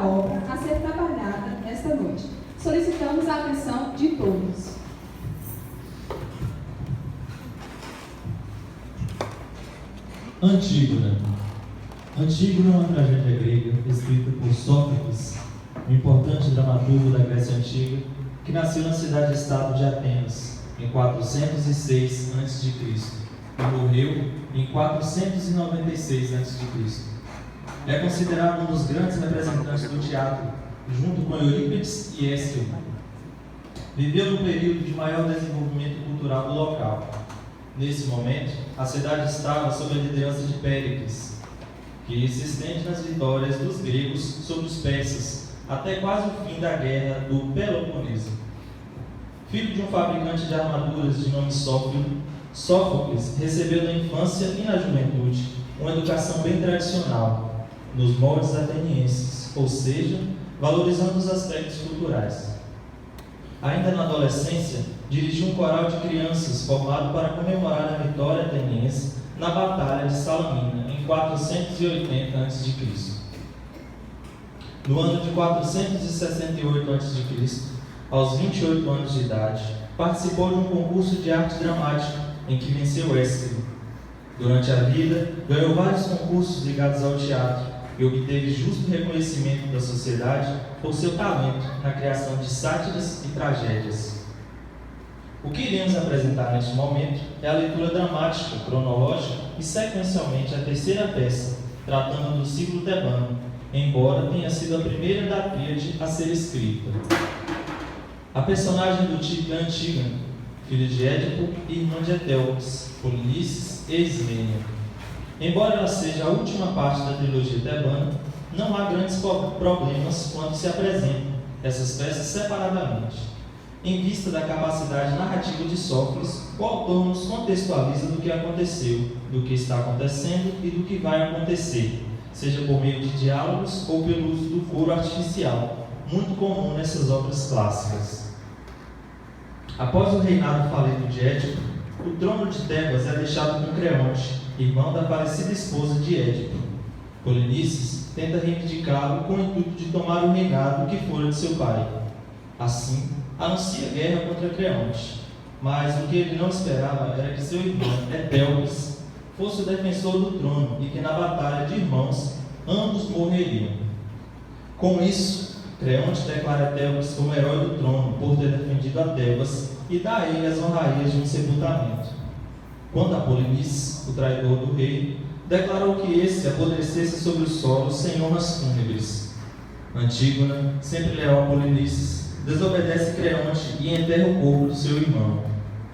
da obra a ser trabalhada nesta noite. Solicitamos a atenção de todos. Antígona. Antígona é uma tragédia grega escrita por Sófocles, um importante dramaturgo da Grécia Antiga, que nasceu na cidade-estado de Atenas, em 406 a.C., e morreu em 496 a.C. É considerado um dos grandes representantes do teatro, junto com Eurípides e Ésquilo. Viveu no período de maior desenvolvimento cultural do local. Nesse momento, a cidade estava sob a liderança de Péricles, que se estende nas vitórias dos gregos sobre os persas, até quase o fim da guerra do Peloponeso. Filho de um fabricante de armaduras de nome Sófocles recebeu na infância e na juventude uma educação bem tradicional, nos moldes atenienses, ou seja, valorizando os aspectos culturais. Ainda na adolescência, dirigiu um coral de crianças formado para comemorar a vitória ateniense na Batalha de Salamina, em 480 a.C. No ano de 468 a.C., aos 28 anos de idade, participou de um concurso de arte dramática em que venceu Ésquilo. Durante a vida, ganhou vários concursos ligados ao teatro e obteve justo reconhecimento da sociedade por seu talento na criação de sátiras e tragédias. O que iremos apresentar neste momento é a leitura dramática, cronológica e sequencialmente a terceira peça, tratando do ciclo tebano, embora tenha sido a primeira da tríade a ser escrita. A personagem do título é Antígona, filha de Édipo e irmã de Etéocles, Polinices e Ismênia. Embora ela seja a última parte da trilogia tebana, não há grandes problemas quando se apresentam essas peças separadamente. Em vista da capacidade narrativa de Sófocles, o autor nos contextualiza do que aconteceu, do que está acontecendo e do que vai acontecer, seja por meio de diálogos ou pelo uso do coro artificial, muito comum nessas obras clássicas. Após o reinado falido de Édipo, o trono de Tebas é deixado com Creonte, irmão da falecida esposa de Édipo. Polinices tenta reivindicá-lo com o intuito de tomar o reinado que fora de seu pai. Assim, anuncia guerra contra Creonte, mas o que ele não esperava era que seu irmão, Etéocles, fosse o defensor do trono e que na batalha de irmãos ambos morreriam. Com isso, Creonte declara Etéocles como herói do trono por ter defendido a Tebas e dá a ele as honrarias de um sepultamento. Quanto a Polinices, o traidor do rei, declarou que esse apodrecesse sobre o solo sem honras fúnebres. Antígona, sempre leal a Polinices, desobedece Creonte e enterra o corpo do seu irmão.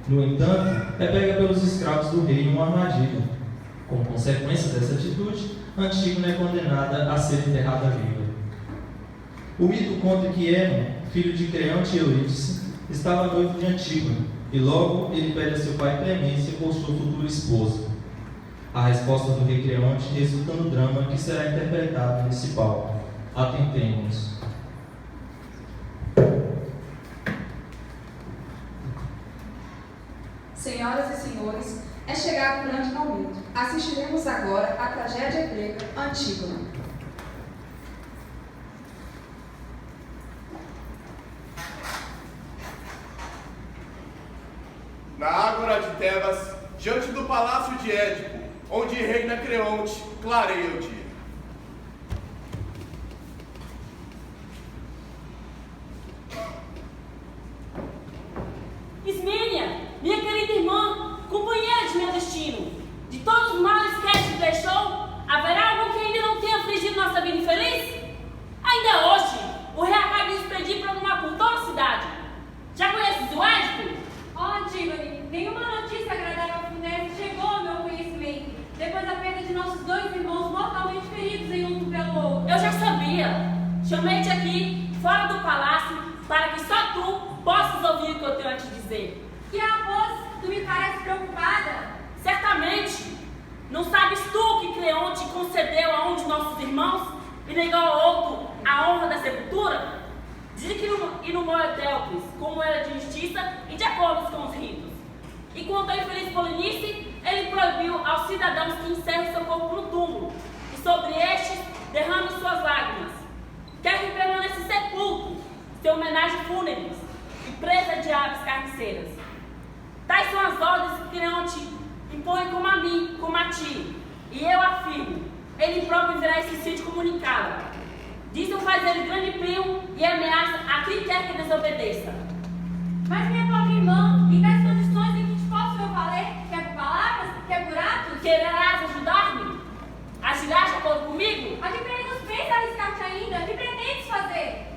No entanto, é pega pelos escravos do rei em uma armadilha. Como consequência dessa atitude, Antígona é condenada a ser enterrada viva. O mito conta que Eno, filho de Creonte e Eurídice, estava noivo de Antígona, e logo ele pede a seu pai clemência por sua futura esposa. A resposta do rei Creonte resulta no drama que será interpretado nesse palco. Atentemos. Senhoras e senhores, é chegado o grande momento. Assistiremos agora a tragédia grega Antígona. Na ágora de Tebas, diante do palácio de Édipo, onde reina Creonte, clareia o dia. Ismênia, minha querida irmã, companheira de meu destino, de todos os males que Édipo deixou, haverá algo que ainda não tenha afligido nossa vida infeliz? Ainda hoje, o rei acaba de despedir para uma por toda a cidade. Já conheces o Édipo? Ó, Antígone, nenhuma notícia agradável funesta chegou ao meu conhecimento, depois da perda de nossos dois irmãos mortalmente feridos em um pelo outro. Eu já sabia. Chamei-te aqui, fora do palácio, para que só tu possas ouvir o que eu tenho a te dizer. E a voz, tu me parece preocupada. Certamente. Não sabes tu que Creonte concedeu a um de nossos irmãos e negou ao outro a honra da sepultura? Diz que inumou Etéocles, como era de justiça e de acordo com os ritos. E quanto ao infeliz Polinice, ele proibiu aos cidadãos que encerrem seu corpo no túmulo, e sobre estes derrame suas lágrimas. Quer que sem homenagens fúnebres e presa de aves carniceiras. Tais são as ordens que Creonte impõe como a mim, como a ti, e eu afirmo, ele próprio virá esse sítio comunicá-la. Diz não faz ele grande empenho e ameaça a quem quer que desobedeça. Mas minha pobre irmã, em tais condições em que te posso eu valer, quer por palavras, quer por atos? Quererás ajudar-me? Agirás de acordo comigo? A que perigo pensa arriscar-te ainda? Que pretendes fazer?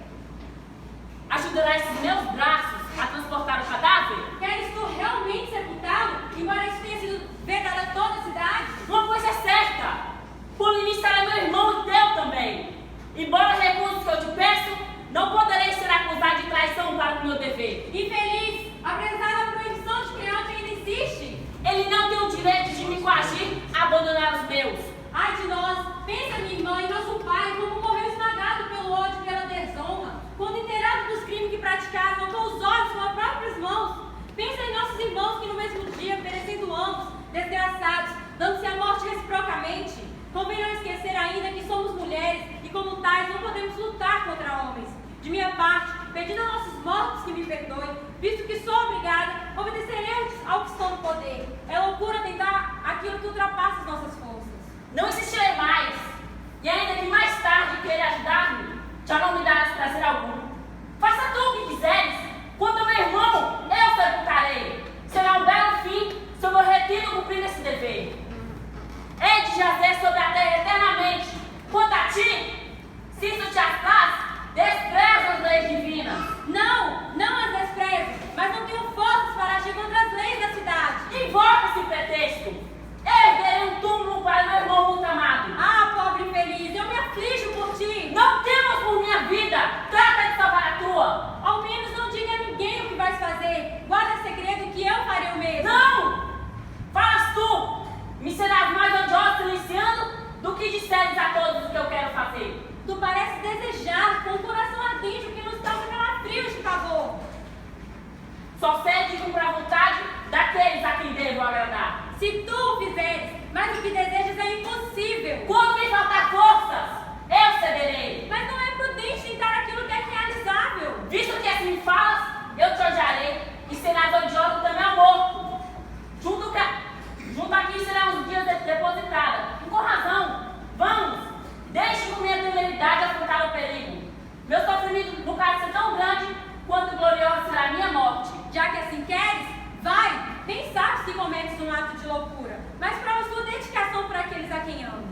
Ajudarás esses meus braços a transportar o cadáver? Queres tu realmente sepultá-lo, embora isso tenha sido verdade a toda a cidade? Uma coisa é certa, Polini será meu irmão e teu também. Embora recuse o que eu te peço, não poderei ser acusado de traição para o meu dever. Infeliz, apesar da proibição de Creonte ainda insiste. Ele não tem o direito de me coagir a abandonar os meus. Ai de nós, pensa minha irmã e nosso pai como morreu esmagado pelo ódio e pela desonra, quando inteirado dos crimes que praticaram com os olhos com as próprias mãos. Pensa em nossos irmãos que no mesmo dia, perecendo ambos, desgraçados, dando-se a morte reciprocamente. Convém não esquecer ainda que somos mulheres e como tais não podemos lutar contra homens. De minha parte, pedindo a nossos mortos que me perdoem, visto que sou obrigada, obedeceremos ao que estou no poder. É loucura tentar aquilo que ultrapassa as nossas forças. Não insistirei mais, e ainda que mais tarde queira ajudar-me, já não me darás prazer algum. Faça tu o que quiseres, quanto ao meu irmão, eu sepultarei. Será um belo fim se eu me retiro cumprindo esse dever. Hei de jazer sobre a terra eternamente. Quanto a ti, se isso te apraz, despreza as leis divinas. Não as desprezo, mas não tenho forças para agir contra as leis da cidade. Invoca esse pretexto. Erguerei um túmulo para meu irmão muito amado. Ah, pobre infeliz, eu me aflijo por ti. Não temas por minha vida, trata de salvar a tua. Ao menos não diga a ninguém o que vais fazer. Guarda segredo que eu farei o mesmo. Não! Falas tu! Me serás mais odioso silenciando do que disseres a todos o que eu quero fazer. Tu pareces desejar, com o coração ardente, o que nos causa calafrios de pavor. Só sei de cumprir a vontade daqueles a quem devo agradar. Se tu o fizeres, mas o que desejas é impossível. Quando me faltar forças, eu cederei. Mas não é prudente tentar aquilo que é realizável. Visto que assim me falas, eu te odiarei e serás odioso também ao morto. Junto aqui será uns dias depositada. E com razão, vamos, deixe com minha temeridade afrontar o perigo. Meu sofrimento no caso ser tão grande quanto gloriosa será a minha morte. Já que assim queres, vai, bem sabes que cometes um ato de loucura, mas prova sua dedicação por aqueles a quem ama.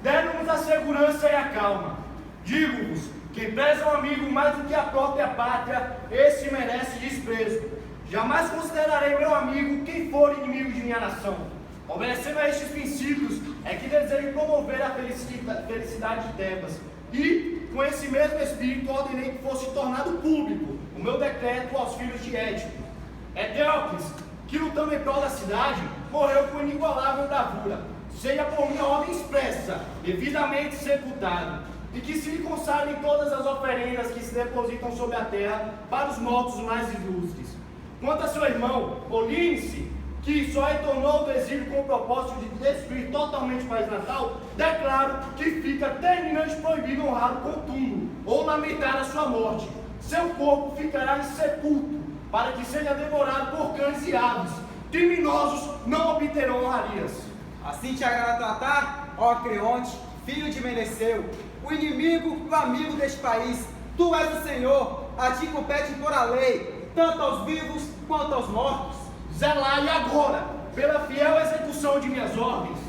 Deram-nos a segurança e a calma. Digo-vos, quem preza um amigo mais do que a própria pátria, esse merece desprezo. Jamais considerarei meu amigo quem for inimigo de minha nação. Obedecendo a estes princípios, é que desejo promover a felicidade de Tebas. E, com esse mesmo espírito, ordenei que fosse tornado público o meu decreto aos filhos de Édipo. Eteocles, que lutando em prol da cidade, morreu com inigualável bravura, seja por minha ordem expressa, devidamente sepultado, e que se lhe consagrem todas as oferendas que se depositam sobre a terra para os mortos mais ilustres. Quanto a seu irmão, Polínice, que só retornou do exílio com o propósito de destruir totalmente o país natal, declaro que fica terminante proibido honrá-lo com túmulo ou lamentar a sua morte. Seu corpo ficará insepulto, para que seja devorado por cães e aves. Criminosos não obterão honrarias. Assim te agrada tratar, ó Creonte, filho de Meneceu, o inimigo e o amigo deste país. Tu és o Senhor, a ti compete impor a lei, tanto aos vivos quanto aos mortos. Zelai agora, pela fiel execução de minhas ordens.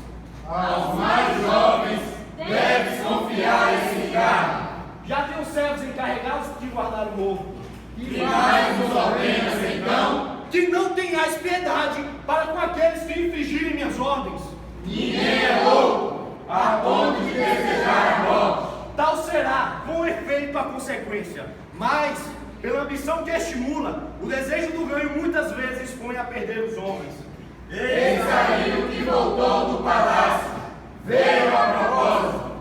Aos mais jovens deves confiar esse encargo. já tem os servos encarregados de guardar o morro. Que mais nos ordenas, então? Que não tenhais piedade para com aqueles que infringirem minhas ordens. Ninguém é louco, a ponto de desejar a morte. Tal será, com efeito, a consequência. Mas, pela ambição que estimula, o desejo do ganho muitas vezes põe a perder os homens. Eis aí o que voltou do palácio. Veio a propósito.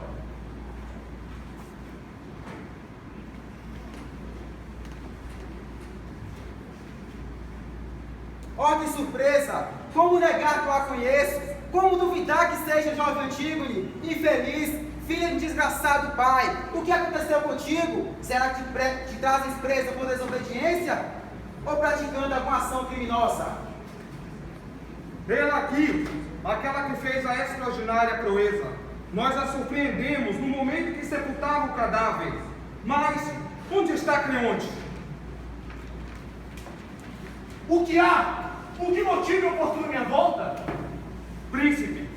Oh, que surpresa! Como negar que eu a conheço? Como duvidar que seja jovem Antígone, infeliz, filha de um desgraçado pai? O que aconteceu contigo? Será que te trazes presa por desobediência? Ou praticando alguma ação criminosa? Ela aqui, aquela que fez a extraordinária proeza. Nós a surpreendemos no momento em que sepultava o cadáver. Mas, onde está Creonte? O que há? O que motiva e oportuna minha volta? Príncipe,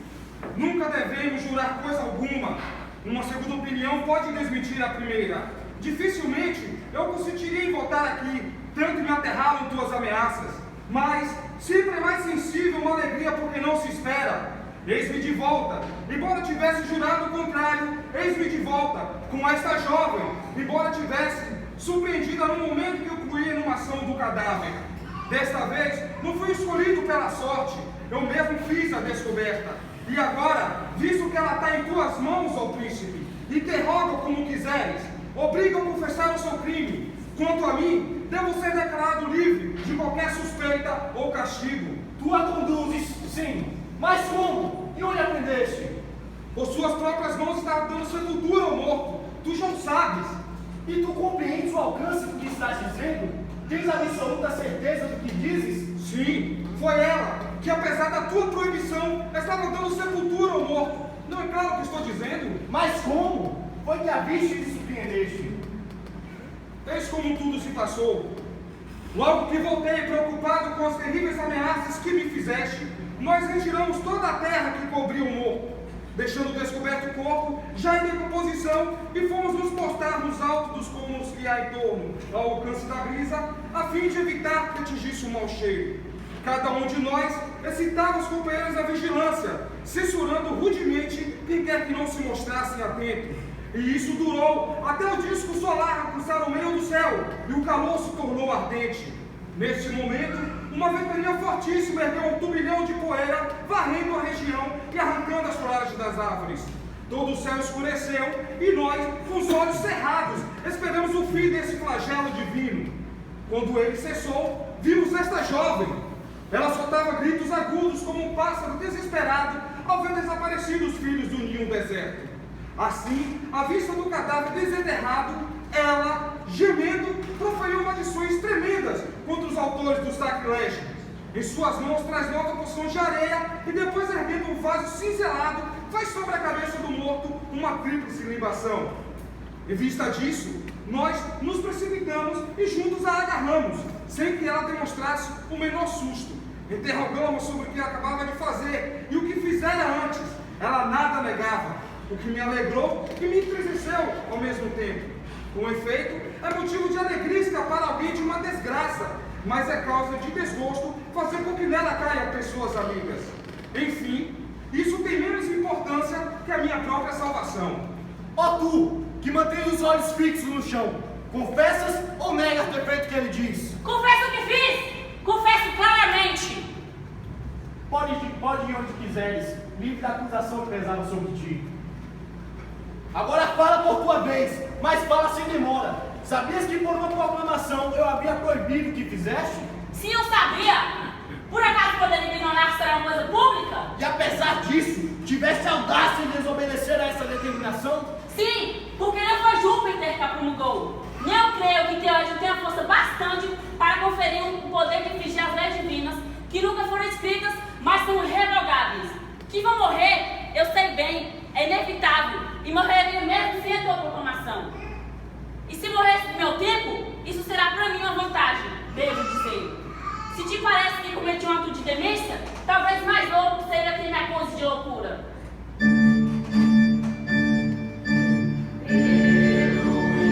nunca devemos jurar coisa alguma. Uma segunda opinião pode desmentir a primeira. Dificilmente eu consentiria em voltar aqui, tanto me aterraram tuas ameaças. Mas sempre é mais sensível uma alegria porque não se espera. Eis-me de volta, embora tivesse jurado o contrário. Eis-me de volta, com esta jovem, embora tivesse surpreendida no momento que eu incluía numa ação do cadáver. Desta vez, não fui escolhido pela sorte, eu mesmo fiz a descoberta. E agora, visto que ela está em tuas mãos, ó príncipe, interroga como quiseres, obriga a confessar o seu crime. Quanto a mim, devo ser declarado livre de qualquer suspeita ou castigo. Tu a conduzes, sim, mas como? E onde aprendeste? Por suas próprias mãos está dando sepultura ao morto, tu já o sabes. E tu compreendes o alcance do que estás dizendo? Tens absoluta certeza do que dizes? Sim, foi ela que, apesar da tua proibição, estava dando sepultura ao morto. Não é claro o que estou dizendo? Mas como? Foi que a viste e te surpreendeste. Eis como tudo se passou. Logo que voltei, preocupado com as terríveis ameaças que me fizeste, nós retiramos toda a terra que cobria o morro, deixando descoberto o corpo, já em decomposição, e fomos nos postar nos altos dos cômodos que há em torno, ao alcance da brisa, a fim de evitar que atingisse o mau cheiro. Cada um de nós excitava os companheiros à vigilância, censurando rudemente quem quer que não se mostrassem atentos. E isso durou até o disco solar alcançar o meio do céu, e o calor se tornou ardente. Neste momento, uma ventania fortíssima ergueu um turbilhão de poeira, varrendo a região e arrancando as folhagens das árvores. Todo o céu escureceu e nós, com os olhos cerrados, esperamos o fim desse flagelo divino. Quando ele cessou, vimos esta jovem. Ela soltava gritos agudos como um pássaro desesperado ao ver desaparecidos os filhos do ninho deserto. Assim, à vista do cadáver desenterrado, ela, gemendo, proferiu maldições tremendas contra os autores do sacrilégio. Em suas mãos traz nova porção de areia e depois, erguendo um vaso cinzelado, faz sobre a cabeça do morto uma tríplice libação. Em vista disso, nós nos precipitamos e juntos a agarramos, sem que ela demonstrasse o menor susto. Interrogamos sobre o que acabava de fazer e o que fizera antes. Ela nada negava, o que me alegrou e me entristeceu ao mesmo tempo. Com efeito, é motivo de alegria escapar alguém de uma desgraça, mas é causa de desgosto fazer com que nela caiam pessoas amigas. Enfim, isso tem menos importância que a minha própria salvação. Ó tu, que mantém os olhos fixos no chão, confessas ou negas ter feito o que ele diz? Confesso o que fiz! Confesso claramente! Pode ir onde quiseres, livre da acusação que pesava sobre ti. Agora fala por tua vez, mas fala sem demora. Sabias que por uma proclamação eu havia proibido o que fizeste? Sim, eu sabia! Por acaso poderia ignorar que será uma coisa pública? E apesar disso, tiveste audácia em desobedecer a essa determinação? Sim, porque não foi Júpiter que a promulgou. Nem eu creio que Teódio tenha força bastante para conferir um poder de infringir as leis divinas que nunca foram escritas, mas são irrevogáveis. Que vão morrer, eu sei bem, é inevitável, e morreria mesmo sem a tua proclamação. E se morresse no meu tempo, isso será para mim uma vantagem, devo dizer. Se te parece que cometi um ato de demência, talvez mais louco seja quem me acuse de loucura. Pelo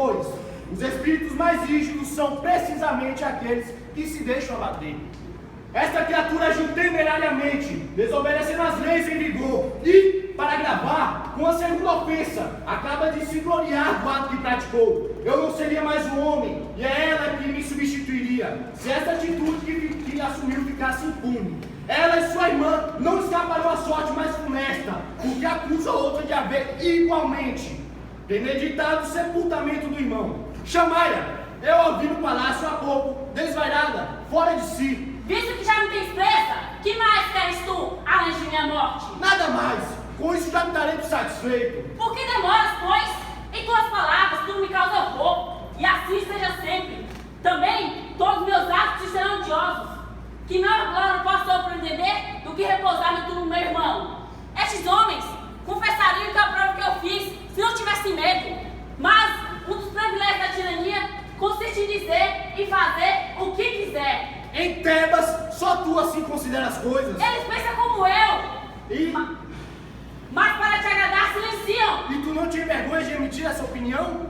pois os espíritos mais rígidos são precisamente aqueles que se deixam abater. Esta criatura agiu temerariamente, desobedecendo as leis em vigor e, para agravar, com a segunda ofensa, acaba de se gloriar do ato que praticou. Eu não seria mais um homem, e é ela que me substituiria, se essa atitude que assumiu ficasse impune. Ela e sua irmã não escaparão à sorte mais funesta, porque acusa a outra de haver igualmente premeditado o sepultamento do irmão. Chamai-a! Eu a vi no palácio há pouco, desvairada, fora de si. Visto que já me tens presa, que mais queres tu, além de minha morte? Nada mais. Com isso já me darei por satisfeito. Por que demoras, pois? Em tuas palavras tu me causas horror, e assim seja sempre. Também todos meus atos te serão odiosos. Que maior glória posso eu pretender do que repousar no túmulo do meu irmão? Estes homens confessariam que a prova que eu fiz se não tivesse medo. Mas um dos privilégios da tirania consiste em dizer e fazer o que quiser. Em Tebas, só tu assim considera as coisas. Eles pensam como eu. Mas para te agradar, silenciam. E tu não tinha vergonha de emitir essa opinião?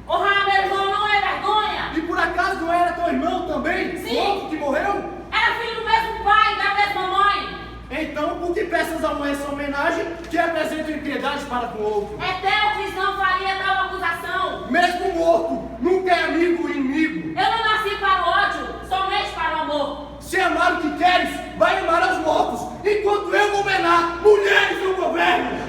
Honrar meu irmão não é vergonha. E por acaso não era teu irmão também? Sim. O outro que morreu? Era filho do mesmo pai e da mesma mãe. Então, por que peças a um essa homenagem que apresenta impiedade para com o outro? É Teucris não faria tal acusação. Mesmo morto, nunca é amigo ou inimigo. Eu não nasci para o ódio, somente para o amor. Se amar o que queres, vai amar aos mortos, enquanto eu governar, mulheres no governo.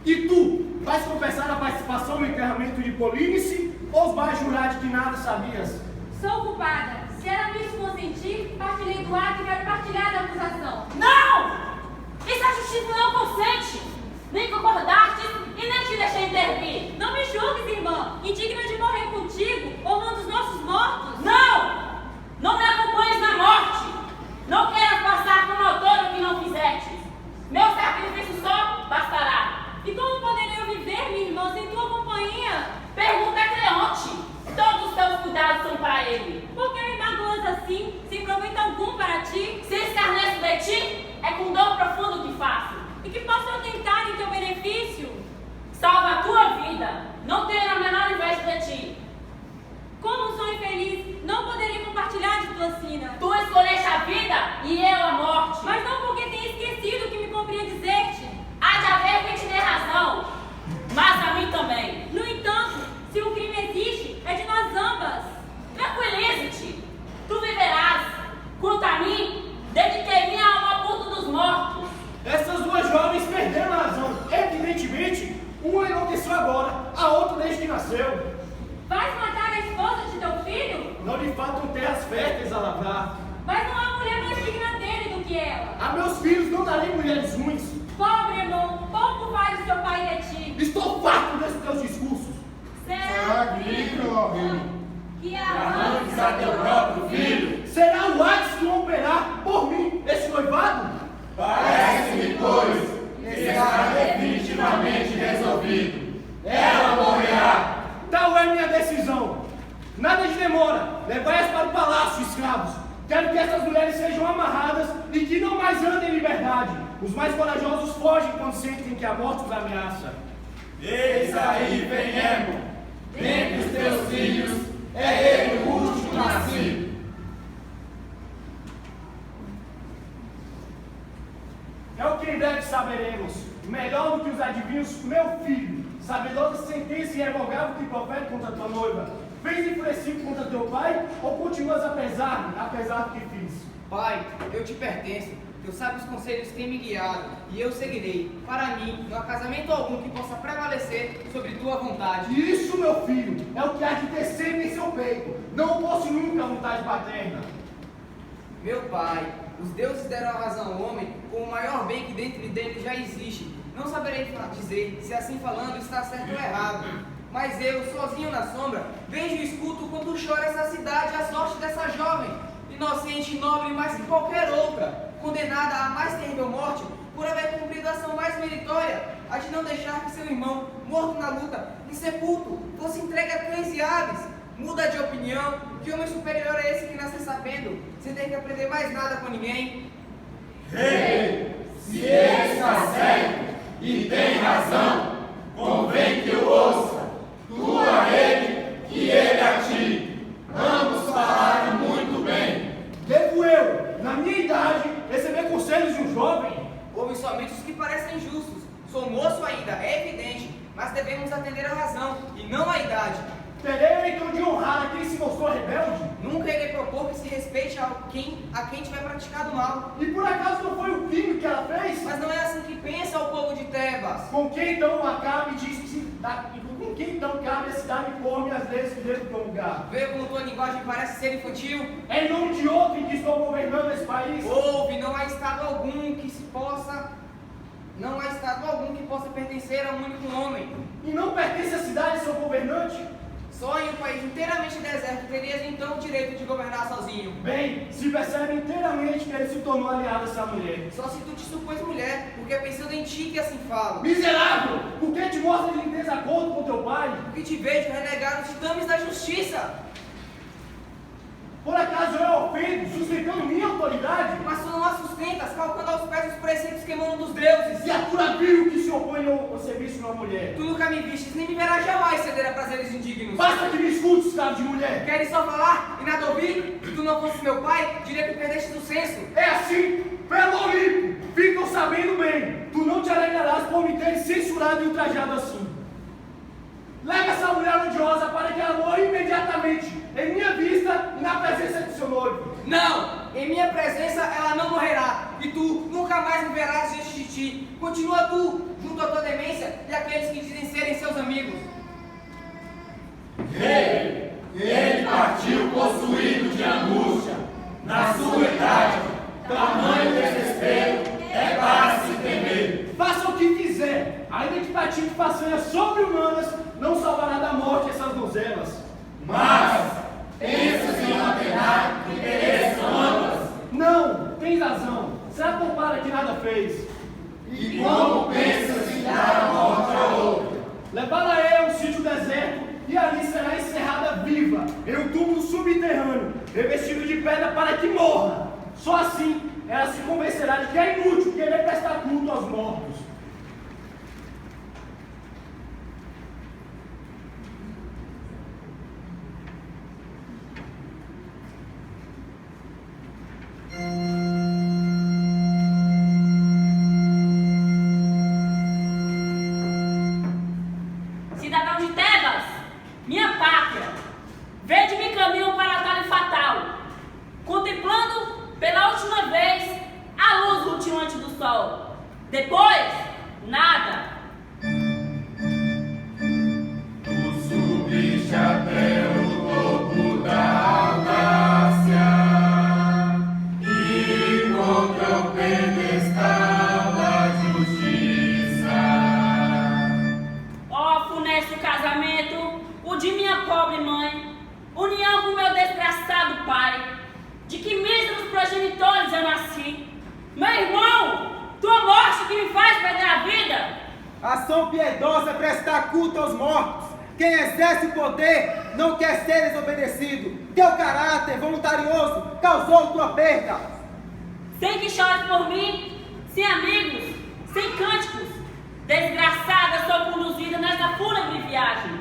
E tu, vais confessar a participação no enterramento de Polínice ou vais jurar de que nada sabias? Sou culpada. Se ela me consentir, partilhei do ato e quero partilhar da acusação. Não! Isso a justiça não consente. Nem concordaste e nem te deixei intervir. Não me julgues, irmã. Indigna de morrer contigo, honrando os nossos mortos. Não! Não me acompanhes na morte. Não queiras passar como autor o que não fizestes. Meu sacrifício só bastará. E como poderei eu viver, minha irmã, sem tua companhia? Pergunta a Creonte. Todos os teus cuidados são para ele. Por que me magoas assim, sem proveito algum para ti? Se escarneço de ti, é com dor profundo que faço. E que posso eu tentar em teu benefício? Salva a tua vida. Não tenho a menor inveja de ti. Como sou infeliz, não poderei compartilhar de tua sina. Tu escolheste a vida e eu a morte. Mas não porque tenha esquecido o que me cumpria dizer-te. Há de haver quem te dê razão, mas a mim também. No entanto, se o crime existe, é de nós ambas. Tranquilize-te. Tu viverás. Quanto a mim, dediquei minha alma ao culto dos mortos. Essas duas jovens perderam a razão. Evidentemente, uma enlouqueceu agora, a outra desde que nasceu. Vais matar a esposa de teu filho? Não lhe faltam terras férteis a lavrar. Mas não há mulher mais digna dele do que ela. A meus filhos não darei mulheres ruins. Pobre irmão, pouco faz o seu pai de ti. Estou farto desses teus discursos. Será que arranques a teu próprio filho. Será o Hades que romperá por mim esse noivado? Parece-me, pois, que está definitivamente resolvido. Ela morrerá. Tal é minha decisão. Nada de demora. Levai-as para o palácio, escravos. Quero que essas mulheres sejam amarradas e que não mais andem em liberdade. Os mais corajosos fogem quando sentem que a morte os ameaça. Eis aí vem Emo. Dentre os teus filhos, é ele o último nascido. É o que em breve saberemos. Melhor do que os adivinhos, meu filho, sabedor da sentença irrevogável que profere contra tua noiva. Fez enfurecido contra teu pai ou continuas apesar do que fiz? Pai, eu te pertenço. Teus sábios conselhos têm me guiado e eu seguirei. Para mim, não há casamento algum que possa prevalecer sobre tua vontade. Isso, meu filho, é o que há de ter sempre em seu peito. Não oposto nunca à vontade paterna. Meu pai, os deuses deram a razão ao homem com o maior bem que dentro dele já existe. Não saberei dizer se assim falando está certo ou errado. Mas eu, sozinho na sombra, vejo e escuto quando chora essa cidade a sorte dessa jovem, inocente e nobre mais que qualquer outra, condenada à mais terrível morte por haver cumprido a ação mais meritória, a de não deixar que seu irmão, morto na luta, insepulto, fosse entregue a cães e aves. Muda de opinião, que homem superior é esse que nasce sabendo, sem ter que aprender mais nada com ninguém? Rei, se ele está certo e tem razão, convém que eu ouça, tu a ele e ele a ti. Ambos falaram muito bem. Devo eu, na minha idade, receber conselhos de um jovem? Ouvem somente os que parecem justos. Sou moço ainda, é evidente, mas devemos atender à razão e não à idade. Terei então de honrar a quem se mostrou rebelde? Nunca irei propor que se respeite a quem tiver praticado mal. E por acaso não foi o crime que ela fez? Mas não é assim que pensa o povo de Tebas. Com quem então com quem então cabe a cidade pôr-me as leis que devo promulgar? Vê como tua linguagem parece ser infantil? É em nome de outro que estou governando esse país? Ouve, não há estado algum que possa pertencer a um único homem. E não pertence à cidade seu governante? Só em um país inteiramente deserto terias então o direito de governar sozinho. Bem, se percebe inteiramente que ele se tornou aliado a essa mulher. Só se tu te supões mulher, porque é pensando em ti que assim falo. Miserável! Por que te mostras em desacordo com teu pai? Porque te vejo renegar os ditames da justiça. Por acaso eu ofendo, sustentando minha autoridade? Mas tu não a sustentas, calcando aos pés os preceitos que emanam dos deuses. Criatura vil que se opõe ao serviço de uma mulher. Tu nunca me vistes, nem me verás jamais ceder a prazeres indignos. Basta que me escute, escravo de mulher. Queres só falar e nada ouvir? Se tu não fosses meu pai, diria que perdeste o senso. É assim, pelo Olimpo, ficam sabendo bem. Tu não te alegrarás por me teres censurado e ultrajado assim. Leva essa mulher odiosa para que ela morra imediatamente, em minha vista e na presença de seu noivo. Não! Em minha presença ela não morrerá, e tu nunca mais me verás diante de ti. Continua tu, junto à tua demência e aqueles que dizem serem seus amigos. Rei, ele partiu possuído de angústia. Na sua idade, tamanho desespero é para se temer. Faça o que quiser, ainda que pratique façanhas sobre-humanas, não salvará da morte essas donzelas. Mas pensas em ordenar que pereçam ambas? Não, tens razão. Será culpada que nada fez. E como pensas em dar a morte a outra? Levá-la a um sítio deserto e ali será encerrada viva, em um túmulo subterrâneo, revestido de pedra para que morra. Só assim ela se convencerá de que é inútil querer prestar culto aos mortos. Cidadão de Tebas, minha pátria, vede-me caminho para a atalho fatal, contemplando pela última vez a luz rutilante do sol. Depois, nada. Tu subiste até o topo da audácia e contra o pedestal da justiça. Ó funesto casamento, o de minha pobre mãe, união com meu desgraçado pai, de que míseros progenitores eu nasci. Meu irmão, tua morte que me faz perder a vida. Ação piedosa é prestar culto aos mortos. Quem exerce o poder não quer ser desobedecido. Teu caráter voluntarioso causou tua perda. Sem que chores por mim, sem amigos, sem cânticos, desgraçada sou conduzida nesta fúnebre viagem.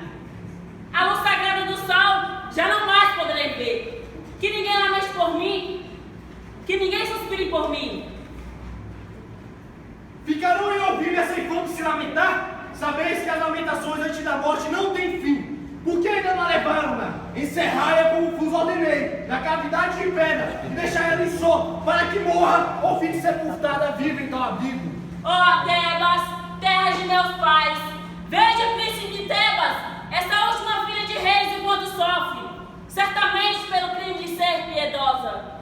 A luz sagrada do sol já não mais poderei ver. Que ninguém lamente por mim, que ninguém suspire por mim. Ficarão em ouvir essa infame se lamentar? Sabeis que as lamentações antes da morte não têm fim. Por que ainda não levaram-na? Encerrai-a como vos ordenei, na cavidade de pedra, e deixai-a em som, para que morra ou fique sepultada viva em tal abrigo. Ó Tebas, terra de meus pais, veja, príncipe de Tebas, esta última filha de reis enquanto sofre, certamente pelo crime de ser piedosa.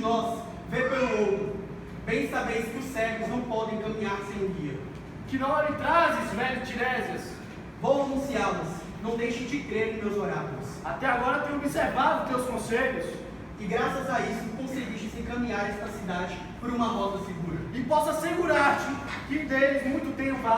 nós vê pelo outro. Bem sabeis que os cegos não podem caminhar sem guia. Que não lhe trazes, velho Tiresias? Vou anunciá-los, não deixe de crer em meus oráculos. Até agora tenho observado teus conselhos. E graças a isso conseguiste encaminhar esta cidade por uma rota segura. E posso assegurar-te que deles muito tenho